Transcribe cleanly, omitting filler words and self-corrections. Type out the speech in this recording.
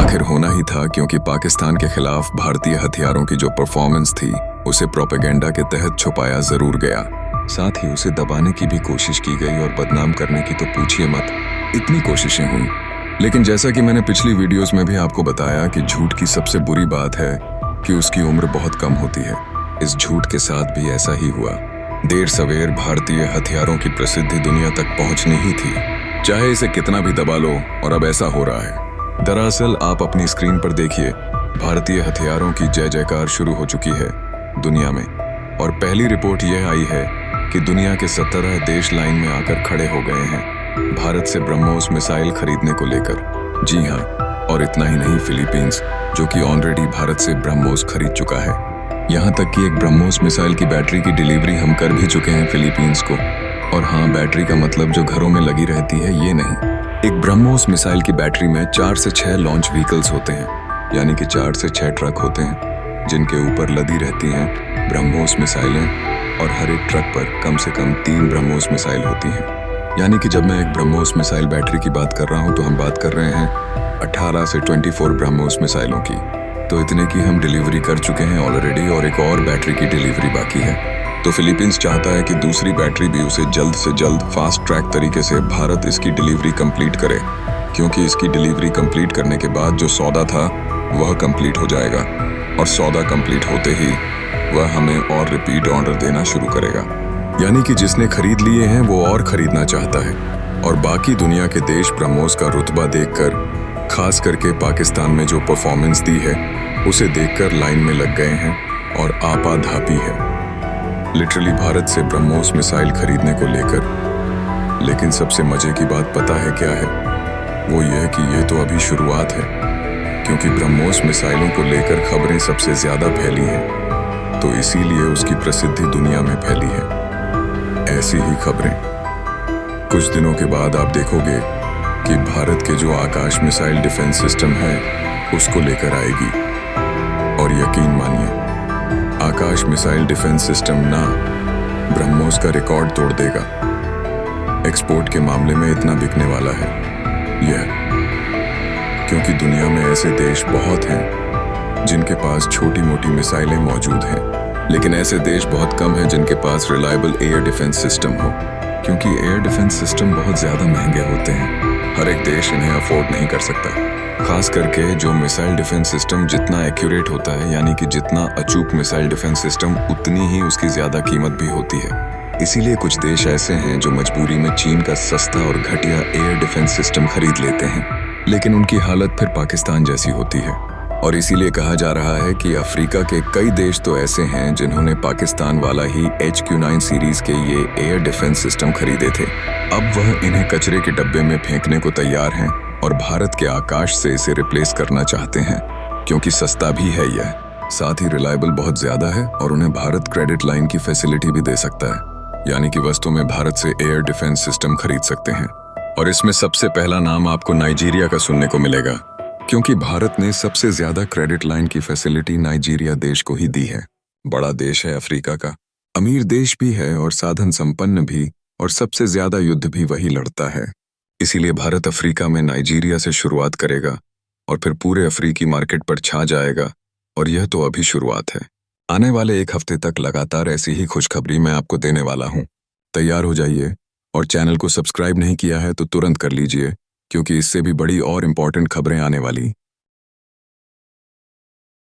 आखिर होना ही था, क्योंकि पाकिस्तान के खिलाफ भारतीय हथियारों की जो परफॉर्मेंस थी उसे प्रोपेगेंडा के तहत छुपाया जरूर गया। साथ ही उसे दबाने की भी कोशिश की गई और बदनाम करने की तो पूछिए मत, इतनी कोशिशें हुई। लेकिन जैसा कि मैंने पिछली वीडियोस में भी आपको बताया कि झूठ की सबसे बुरी बात है कि उसकी उम्र बहुत कम होती है। इस झूठ के साथ भी ऐसा ही हुआ। देर सवेर भारतीय हथियारों की प्रसिद्धि दुनिया तक पहुंचनी ही थी, चाहे इसे कितना भी दबा लो, और अब ऐसा हो रहा है। दरअसल आप अपनी स्क्रीन पर देखिए, भारतीय हथियारों की जय जयकार शुरू हो चुकी है दुनिया में। और पहली रिपोर्ट यह आई है कि दुनिया के 17 देश लाइन में आकर खड़े हो गए हैं भारत से ब्रह्मोस मिसाइल खरीदने को लेकर। जी हाँ, और इतना ही नहीं, फिलीपींस जो कि ऑलरेडी भारत से ब्रह्मोस खरीद चुका है। यहाँ तक कि एक ब्रह्मोस मिसाइल की बैटरी की डिलीवरी हम कर भी चुके हैं फिलीपींस को। और हाँ, बैटरी का मतलब जो घरों में लगी रहती है ये नहीं। एक ब्रह्मोस मिसाइल की बैटरी में 4 से 6 लॉन्च व्हीकल्स होते हैं, यानी कि 4 से 6 ट्रक होते हैं जिनके ऊपर लदी रहती हैं ब्रह्मोस मिसाइलें। और हर एक ट्रक पर कम से कम 3 ब्रह्मोस मिसाइल होती हैं। यानी कि जब मैं एक ब्रह्मोस मिसाइल बैटरी की बात कर रहा हूँ तो हम बात कर रहे हैं 18 से 24 ब्रह्मोस मिसाइलों की। तो इतने की हम डिलीवरी कर चुके हैं ऑलरेडी, और एक और बैटरी की डिलीवरी बाकी है। तो फिलीपींस चाहता है कि दूसरी बैटरी भी उसे जल्द से जल्द फास्ट ट्रैक तरीके से भारत इसकी डिलीवरी कंप्लीट करे, क्योंकि इसकी डिलीवरी कंप्लीट करने के बाद जो सौदा था वह कंप्लीट हो जाएगा, और सौदा कंप्लीट होते ही वह हमें और रिपीट ऑर्डर देना शुरू करेगा। यानी कि जिसने खरीद लिए हैं वो और खरीदना चाहता है। और बाकी दुनिया के देश ब्रह्मोस का रुतबा देखकर, खास करके पाकिस्तान में जो परफॉर्मेंस दी है उसे देखकर लाइन में लग गए हैं और आपाधापी है लिटरली भारत से ब्रह्मोस मिसाइल खरीदने को लेकर। लेकिन सबसे मजे की बात पता है क्या है? वो यह कि ये तो अभी शुरुआत है, क्योंकि ब्रह्मोस मिसाइलों को लेकर खबरें सबसे ज्यादा फैली हैं, तो इसीलिए उसकी प्रसिद्धि दुनिया में फैली है। ऐसी ही खबरें कुछ दिनों के बाद आप देखोगे कि भारत के जो आकाश मिसाइल डिफेंस सिस्टम है उसको लेकर आएगी। और यकीन मानिए, आकाश मिसाइल डिफेंस सिस्टम ना ब्रह्मोस का रिकॉर्ड तोड़ देगा। एक्सपोर्ट के मामले में इतना बिकने वाला है यह, क्योंकि दुनिया में ऐसे देश बहुत हैं जिनके पास छोटी मोटी मिसाइलें मौजूद हैं, लेकिन ऐसे देश बहुत कम हैं जिनके पास रिलायबल एयर डिफेंस सिस्टम हो, क्योंकि एयर डिफेंस सिस्टम बहुत ज्यादा महंगे होते हैं। हर एक देश इन्हें अफोर्ड नहीं कर सकता। खास करके जो मिसाइल डिफेंस सिस्टम जितना एक्यूरेट होता है, यानी कि जितना अचूक मिसाइल डिफेंस सिस्टम, उतनी ही उसकी ज्यादा कीमत भी होती है। इसीलिए कुछ देश ऐसे हैं जो मजबूरी में चीन का सस्ता और घटिया एयर डिफेंस सिस्टम खरीद लेते हैं, लेकिन उनकी हालत फिर पाकिस्तान जैसी होती है। और इसीलिए कहा जा रहा है कि अफ्रीका के कई देश तो ऐसे हैं जिन्होंने पाकिस्तान वाला ही HQ-9 सीरीज के ये एयर डिफेंस सिस्टम खरीदे थे। अब वह इन्हें कचरे के डब्बे में फेंकने को तैयार हैं और भारत के आकाश से इसे रिप्लेस करना चाहते हैं, क्योंकि सस्ता भी है यह, साथ ही रिलायबल बहुत ज्यादा है, और उन्हें भारत क्रेडिट लाइन की फैसिलिटी भी दे सकता है, यानी कि वस्तु में भारत से एयर डिफेंस सिस्टम खरीद सकते हैं। और इसमें सबसे पहला नाम आपको नाइजीरिया का सुनने को मिलेगा, क्योंकि भारत ने सबसे ज्यादा क्रेडिट लाइन की फैसिलिटी नाइजीरिया देश को ही दी है। बड़ा देश है अफ्रीका का, अमीर देश भी है और साधन संपन्न भी, और सबसे ज्यादा युद्ध भी वही लड़ता है। इसीलिए भारत अफ्रीका में नाइजीरिया से शुरुआत करेगा और फिर पूरे अफ्रीकी मार्केट पर छा जाएगा। और यह तो अभी शुरुआत है। आने वाले 1 हफ्ते तक लगातार ऐसी ही खुशखबरी मैं आपको देने वाला हूँ। तैयार हो जाइए, और चैनल को सब्सक्राइब नहीं किया है तो तुरंत कर लीजिए, क्योंकि इससे भी बड़ी और इम्पोर्टेंट खबरें आने वाली